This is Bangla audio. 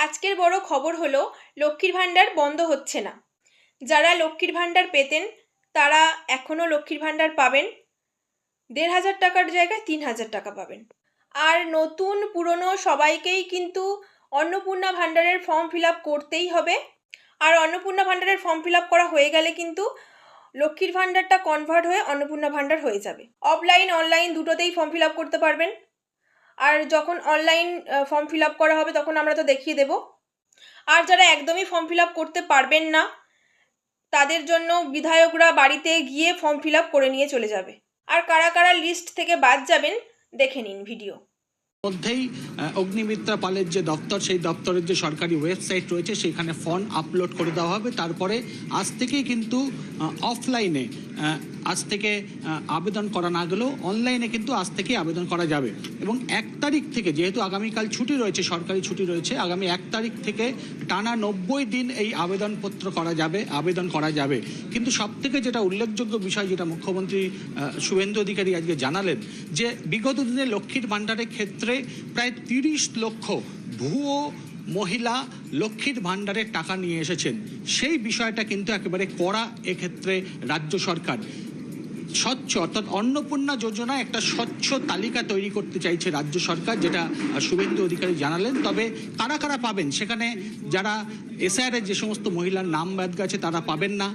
আজকের বড় খবর হলো লক্ষ্মীর ভাণ্ডার বন্ধ হচ্ছে না। যারা লক্ষ্মীর ভাণ্ডার পেতেন তারা এখনও লক্ষ্মীর ভাণ্ডার পাবেন। ১,৫০০ টাকার জায়গায় ৩,০০০ টাকা পাবেন। আর নতুন পুরনো সবাইকেই কিন্তু অন্নপূর্ণা ভাণ্ডারের ফর্ম ফিল আপ করতেই হবে। আর অন্নপূর্ণা ভাণ্ডারের ফর্ম ফিল আপ করা হয়ে গেলে কিন্তু লক্ষ্মীর ভাণ্ডারটা কনভার্ট হয়ে অন্নপূর্ণা ভাণ্ডার হয়ে যাবে। অফলাইন অনলাইন দুটোতেই ফর্ম ফিল আপ করতে পারবেন। আর যখন অনলাইন ফর্ম ফিল আপ করা হবে তখন আমরা তো দেখিয়ে দেব। আর যারা একদমই ফর্ম ফিল আপ করতে পারবেন না তাদের জন্য বিধায়করা বাড়িতে গিয়ে ফর্ম ফিল আপ করে নিয়ে চলে যাবে। আর কারা কারা লিস্ট থেকে বাদ যাবেন দেখে নিন ভিডিও মধ্যেই অগ্নিমিত্রা পালের যে দপ্তর, সেই দপ্তরের যে সরকারি ওয়েবসাইট রয়েছে সেখানে ফর্ম আপলোড করে দেওয়া হবে। তারপরে আজ থেকেই কিন্তু অফলাইনে আজ থেকে আবেদন করা না গেলেও অনলাইনে কিন্তু আজ থেকেই আবেদন করা যাবে। এবং 1 তারিখ থেকে, যেহেতু আগামীকাল ছুটি রয়েছে, সরকারি ছুটি রয়েছে, আগামী 1 তারিখ থেকে টানা 90 দিন এই আবেদন করা যাবে। কিন্তু সবথেকে যেটা উল্লেখযোগ্য বিষয়, যেটা মুখ্যমন্ত্রী শুভেন্দু অধিকারী আজকে জানালেন, যে বিগত দিনে লক্ষ্মীর ভাণ্ডারের ক্ষেত্রে প্রায় 30 লক্ষ ভুয়ো মহিলা লক্ষ্মীর ভাণ্ডারের টাকা নিয়ে এসেছেন। সেই বিষয়টা কিন্তু একেবারে কড়া এক্ষেত্রে রাজ্য সরকার। স্বচ্ছ, অর্থাৎ অন্নপূর্ণা যোজনা একটা স্বচ্ছ তালিকা তৈরি করতে চাইছে রাজ্য সরকার, যেটা শুভেন্দু অধিকারী জানালেন। তবে কারা কারা পাবেন, সেখানে যারা এসআইআর যে সমস্ত মহিলার নাম বাদ গেছে তারা পাবেন না।